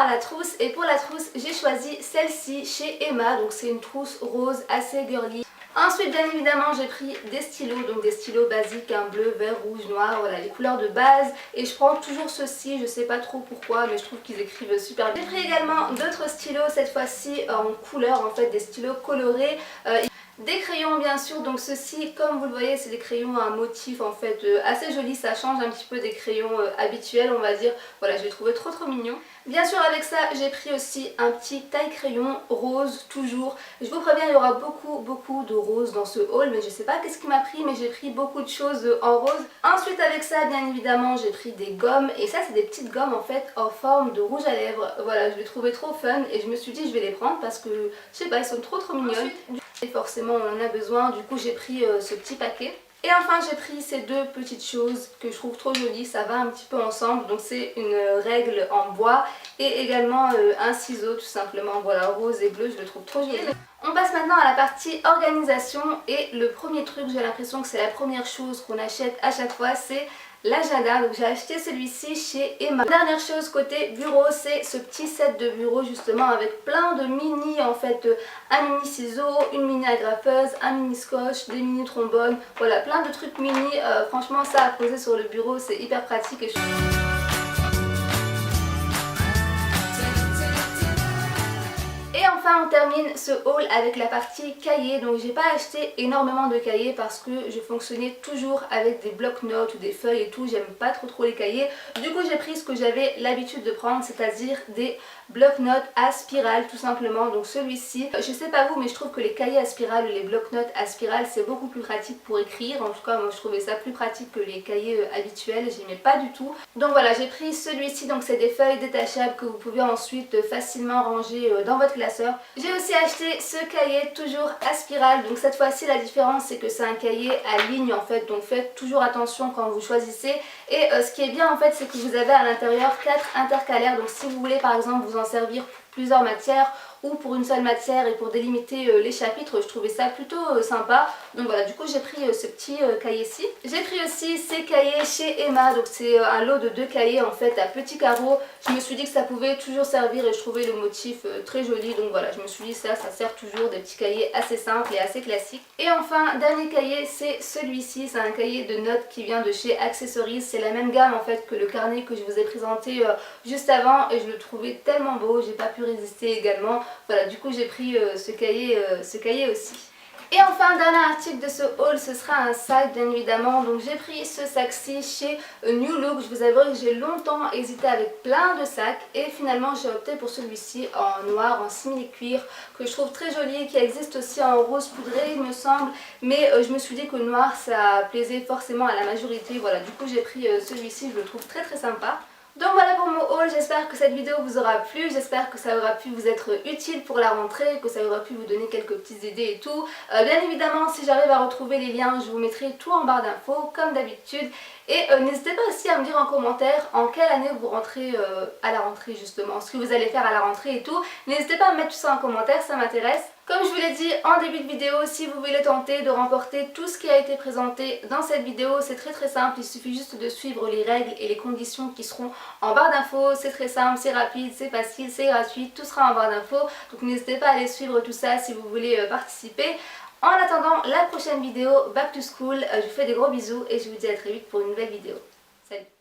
à la trousse et pour la trousse j'ai choisi celle-ci chez Emma, donc c'est une trousse rose assez girly. Ensuite bien évidemment j'ai pris des stylos, donc des stylos basiques, un bleu, vert, rouge, noir, voilà les couleurs de base. Et je prends toujours ceux-ci, je sais pas trop pourquoi mais je trouve qu'ils écrivent super bien. J'ai pris également d'autres stylos, cette fois-ci en couleur en fait, des stylos colorés. Des crayons bien sûr, donc ceux-ci comme vous le voyez c'est des crayons à un motif en fait assez joli, ça change un petit peu des crayons habituels on va dire, voilà je les trouvais trop mignon. Bien sûr avec ça j'ai pris aussi un petit taille crayon rose toujours, je vous préviens il y aura beaucoup de rose dans ce haul mais je sais pas qu'est-ce qui m'a pris mais j'ai pris beaucoup de choses en rose. Ensuite avec ça bien évidemment j'ai pris des gommes et ça c'est des petites gommes en fait en forme de rouge à lèvres, voilà je les trouvais trop fun et je me suis dit je vais les prendre parce que je sais pas, elles sont trop mignonnes. Et forcément on en a besoin, du coup j'ai pris ce petit paquet. Et enfin j'ai pris ces deux petites choses que je trouve trop jolies, ça va un petit peu ensemble. Donc c'est une règle en bois et également un ciseau tout simplement, voilà rose et bleu, je le trouve trop joli. On passe maintenant à la partie organisation et le premier truc, j'ai l'impression que c'est la première chose qu'on achète à chaque fois, c'est l'agenda. Donc j'ai acheté celui-ci chez Emma. Dernière chose côté bureau, c'est ce petit set de bureau justement avec plein de mini en fait, un mini ciseau, une mini agrafeuse, un mini scotch, des mini trombones, voilà plein de trucs mini. Franchement ça à poser sur le bureau c'est hyper pratique et enfin on termine ce haul avec la partie cahier. Donc j'ai pas acheté énormément de cahiers parce que je fonctionnais toujours avec des blocs-notes ou des feuilles et tout, j'aime pas trop les cahiers. Du coup j'ai pris ce que j'avais l'habitude de prendre, c'est-à-dire des blocs-notes à spirale tout simplement. Donc celui-ci, je sais pas vous mais je trouve que les cahiers à spirale ou les blocs-notes à spirale c'est beaucoup plus pratique pour écrire. En tout cas moi je trouvais ça plus pratique que les cahiers habituels, j'aimais pas du tout. Donc voilà j'ai pris celui-ci, donc c'est des feuilles détachables que vous pouvez ensuite facilement ranger dans votre classeur. J'ai aussi acheté ce cahier toujours à spirale, donc cette fois-ci la différence c'est que c'est un cahier à ligne en fait, donc faites toujours attention quand vous choisissez. Et ce qui est bien en fait c'est que vous avez à l'intérieur 4 intercalaires, donc si vous voulez par exemple vous en servir pour plusieurs matières ou pour une seule matière et pour délimiter les chapitres, je trouvais ça plutôt sympa. Donc voilà, du coup j'ai pris ce petit cahier-ci. J'ai pris aussi ces cahiers chez Emma, donc c'est un lot de 2 cahiers en fait à petits carreaux. Je me suis dit que ça pouvait toujours servir et je trouvais le motif très joli, donc voilà je me suis dit ça sert toujours, des petits cahiers assez simples et assez classiques. Et enfin dernier cahier c'est celui-ci, c'est un cahier de notes qui vient de chez Accessories, c'est la même gamme en fait que le carnet que je vous ai présenté juste avant et je le trouvais tellement beau, j'ai pas pu résister également. Voilà, du coup j'ai pris ce cahier aussi. Et enfin, dernier article de ce haul, ce sera un sac bien évidemment. Donc j'ai pris ce sac-ci chez New Look. Je vous avoue que j'ai longtemps hésité avec plein de sacs et finalement j'ai opté pour celui-ci en noir, en simili-cuir, que je trouve très joli, qui existe aussi en rose poudré il me semble. Mais je me suis dit que le noir ça plaisait forcément à la majorité. Voilà, du coup j'ai pris celui-ci, je le trouve très sympa. Donc voilà pour mon haul, j'espère que cette vidéo vous aura plu, j'espère que ça aura pu vous être utile pour la rentrée, que ça aura pu vous donner quelques petites idées et tout. Bien évidemment, si j'arrive à retrouver les liens, je vous mettrai tout en barre d'infos comme d'habitude. Et n'hésitez pas aussi à me dire en commentaire en quelle année vous rentrez à la rentrée justement, ce que vous allez faire à la rentrée et tout. N'hésitez pas à me mettre tout ça en commentaire, ça m'intéresse. Comme je vous l'ai dit en début de vidéo, si vous voulez tenter de remporter tout ce qui a été présenté dans cette vidéo, c'est très simple, il suffit juste de suivre les règles et les conditions qui seront en barre d'infos. C'est très simple, c'est rapide, c'est facile, c'est gratuit, tout sera en barre d'infos. Donc n'hésitez pas à aller suivre tout ça si vous voulez participer. En attendant la prochaine vidéo Back to School, je vous fais des gros bisous et je vous dis à très vite pour une nouvelle vidéo. Salut!